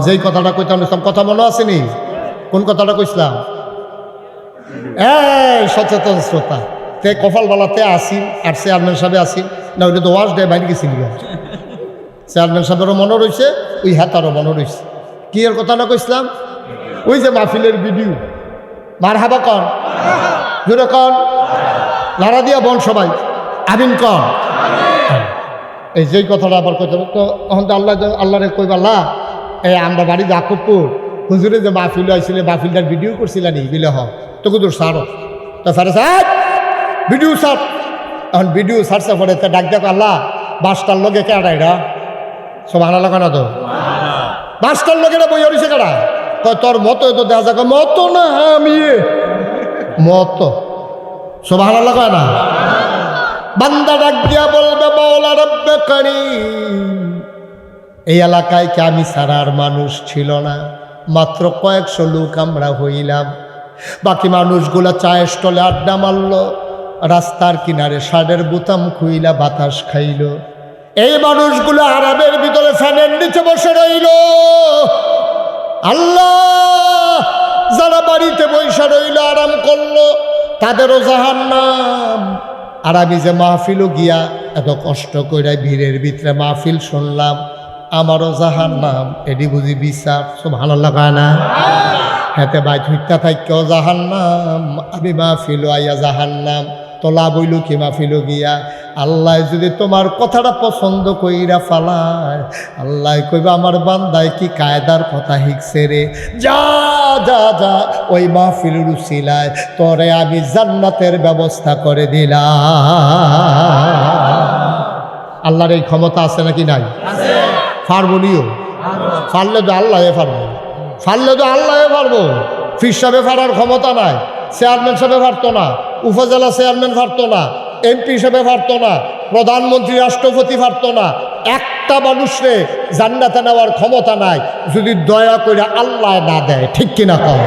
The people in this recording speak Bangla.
যেই কথাটা কইতাম ইসলাম কথা মনে আসেনি? কোন কথাটা কইছিলাম? সচেতন শ্রোতা তে কপালবালাতে আসিন আর চেয়ারম্যান সাহেবে আসিন না, ওইটা তো ওয়াশ দেয় বাইরে গেছিল। চেয়ারম্যান সাহেবেরও মনে রয়েছে, ওই হাতারও মনে রয়েছে। কি এর কথাটা কইছিলাম? ওই যে মাহফিলের ভিডিও মার হাবা কন, জোরে কন, লাড়া দিয়া বল সবাই আমিন কন। এই যেই কথাটা আবার কইতে তো এখন তো আল্লাহরে কইবাল্লা আমরা বাড়ি জাকবপুর হুজুরে যে মাহফিল আইছিলে মাহফিলটার ভিডিও করছিলানি বিলে হ তো কুদুর সারো তো সারে সার ভিডিও সার। এখন ভিডিও সারছে পরে তো ডাক দেখো আল্লাহ বাসটার লোকে কেডা এটা সব আনা লাগা না তো বাসটার লোকেরা বই হরিছে কেডা কয় তোর মতো তো দেখা যাক মতো না আমি মতো সব আনা লাগা না। বান্দা ডাক দিয়া বলবে মাওলা রব্বে কারীম এই এলাকায় কি আমি ছাড়ার মানুষ ছিল না? মাত্র কয়েকশো লোক আমরা হইলাম, বাকি মানুষগুলা চায়ের স্টলে আড্ডা মারল, রাস্তার কিনারে শার্টের বোতাম খুইলা বাতাস খাইল। এই মানুষগুলো আরামের ভিতরে ফ্যানের নিচে বসে রইল। আল্লাহ যারা বাড়িতে বসে রইল আরাম করলো তাদেরও জাহান্নাম। আর আমি যে মাহফিলও গিয়া এত কষ্ট করে ভিড়ের ভিতরে মাহফিল শুনলাম আমারও জাহান্নাম। এডি বুঝি বিচার সব ভালো লাগায় না? হেতে ভাই ধুইতা থাকেও জাহান্নাম, আমি মাহফিলও আইয়া জাহান্নাম। তো লাভ হইল কি মাহফিলও গিয়া? আল্লাহ যদি তোমার কথাটা পছন্দ কইরা ফালায়, আল্লাহ কইবা আমার বান্দায় কি কায়দার কথা শিখছে রে, যা যা যা ওই মাহফিলের উসিলায় তোরে আমি জান্নাতের ব্যবস্থা করে দিলাম। আল্লাহর এই ক্ষমতা আছে নাকি নাই? ফারবনিও ফারলে তো আল্লাহ ফারবো, ফারলে তো আল্লাহ ফারবো। ফির সাহেবে ফারার ক্ষমতা নাই, চেয়ারম্যান সাহেবে ফারতো না, উপজেলা চেয়ারম্যান ফারতো না, এমপি হিসেবে পারতো না, প্রধানমন্ত্রী রাষ্ট্রপতি পারতো না। একটা মানুষরে জান্নাতে নেওয়ার ক্ষমতা নাই যদি দয়া করে আল্লাহ না দেয়। ঠিক কিনা কম?